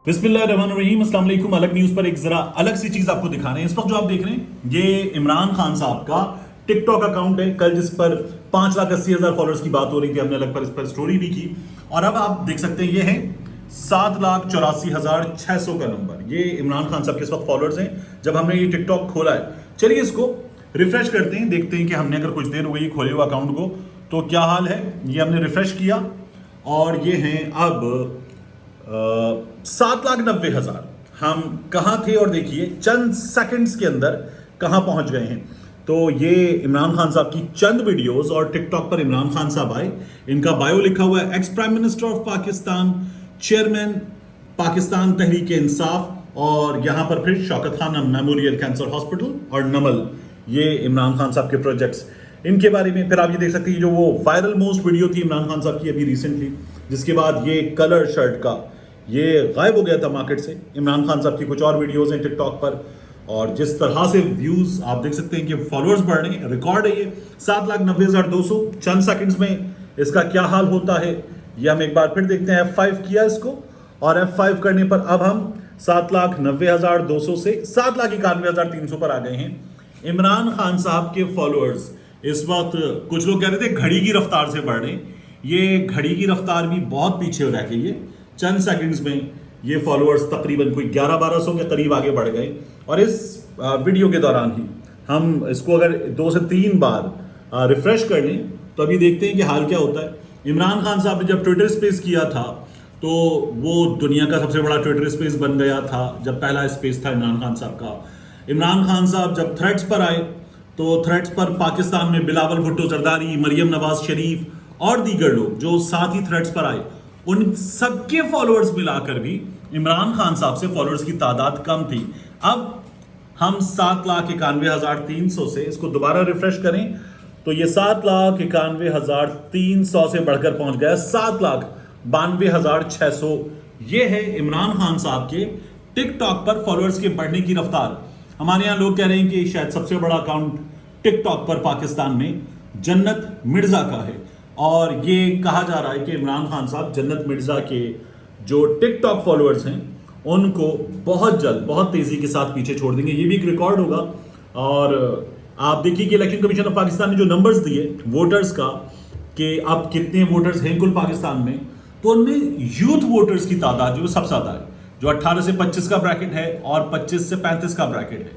बिस्मिल्लाहिर्रहमानिर्रहीम, अस्सलाम वालेकुम। अलग न्यूज पर एक जरा अलग सी चीज आपको दिखा रहे हैं। इस वक्त जो आप देख रहे हैं ये इमरान खान साहब का टिकटॉक अकाउंट है। कल जिस पर 5,80,000 फॉलोअर्स की बात हो रही थी, हमने अलग पर इस पर स्टोरी भी की। और अब आप देख सकते हैं ये है 7,84,600 का नंबर। ये इमरान खान साहब के इस वक्त फॉलोअर्स हैं जब हमने ये टिकटॉक खोला है। चलिए इसको रिफ्रेश करते हैं, देखते हैं कि हमने अगर कुछ देर हो गई खोले हुए अकाउंट को तो क्या हाल है। ये हमने रिफ्रेश किया और ये हैं अब 7,90,000। हम कहाँ थे और देखिए चंद सेकंड्स के अंदर कहाँ पहुंच गए हैं। तो ये इमरान खान साहब की चंद वीडियोस और टिकटॉक पर इमरान खान साहब आए। इनका बायो लिखा हुआ है ex prime minister of Pakistan, chairman Pakistan Tehreek Insaf, और यहां पर फिर Shaukat Khan memorial cancer hospital और नमल, ये इमरान खान साहब के प्रोजेक्ट्स इनके बारे में। फिर आप ये देख सकते हैं जो वो वायरल मोस्ट वीडियो थी इमरान खान साहब की अभी रिसेंटली, जिसके बाद ये कलर शर्ट का ये गायब हो गया था मार्केट से। इमरान खान साहब की कुछ और वीडियोस हैं टिकटॉक पर, और जिस तरह से व्यूज आप देख सकते हैं कि फॉलोअर्स बढ़ रहे हैं। रिकॉर्ड है ये 7,90,200 चंद सेकंड्स में। इसका क्या हाल होता है ये हम एक बार फिर देखते हैं। F5 किया इसको, और F5 करने पर अब हम 7,90,200 से 7,91,300 पर आ गए हैं। इमरान खान साहब के फॉलोअर्स इस वक्त कुछ लोग कह रहे थे घड़ी की रफ्तार से बढ़ रहे हैं। ये घड़ी की रफ्तार भी बहुत पीछे रह गई है। चंद सेकंड्स में ये फॉलोअर्स तकरीबन कोई 11-1200 के करीब आगे बढ़ गए। और इस वीडियो के दौरान ही हम इसको अगर 2 से 3 बार रिफ्रेश कर लें तो अभी देखते हैं कि हाल क्या होता है। इमरान खान साहब ने जब ट्विटर स्पेस किया था तो वो दुनिया का सबसे बड़ा ट्विटर स्पेस बन गया था, जब पहला स्पेस था इमरान खान साहब का। इमरान खान साहब जब थ्रेड्स पर आए तो थ्रेड्स पर पाकिस्तान में बिलावल भुट्टो जरदारी, मरियम नवाज शरीफ और दीगर लोग जो साथ ही थ्रेड्स पर आए, उन सबके फॉलोअर्स मिलाकर भी इमरान खान साहब से फॉलोअर्स की तादाद कम थी। अब हम 7,91,300 से इसको दोबारा रिफ्रेश करें तो ये 7,91,300 से बढ़कर पहुंच गया 7,92,600। ये है इमरान खान साहब के टिकटॉक पर फॉलोअर्स के बढ़ने की रफ्तार। हमारे यहां लोग कह रहे हैं कि शायद सबसे बड़ा अकाउंट टिकटॉक पर पाकिस्तान में जन्नत मिर्जा का है, और ये कहा जा रहा है कि इमरान खान साहब जन्नत मिर्जा के जो टिकटॉक फॉलोअर्स हैं उनको बहुत जल्द बहुत तेजी के साथ पीछे छोड़ देंगे। ये भी एक रिकॉर्ड होगा। और आप देखिए कि इलेक्शन कमीशन ऑफ पाकिस्तान ने जो नंबर्स दिए वोटर्स का कि अब कितने वोटर्स हैं कुल पाकिस्तान में, तो उनमें यूथ वोटर्स की तादाद जो सबसे ज्यादा है, जो 18 से 25 का ब्रैकेट है और 25 से 35 का ब्रैकेट है,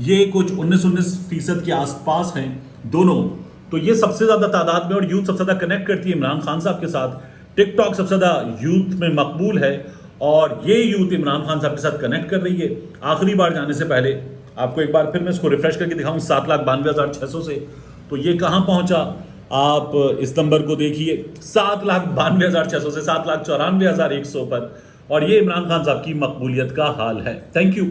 ये कुछ 19% के आसपास हैं दोनों। तो ये सबसे ज्यादा तादाद में, और यूथ सबसे ज्यादा कनेक्ट करती है इमरान खान साहब के साथ। टिकटॉक सबसे ज्यादा यूथ में मकबूल है और ये यूथ इमरान खान साहब के साथ कनेक्ट कर रही है। आखिरी बार जाने से पहले आपको एक बार फिर मैं इसको रिफ्रेश करके दिखाऊं 7,92,600 से, तो ये कहां पहुंचा। आप इस नंबर को देखिए 7,92,600 से 7,94,100 पर, और ये इमरान खान साहब की मकबूलियत का हाल है। Thank you.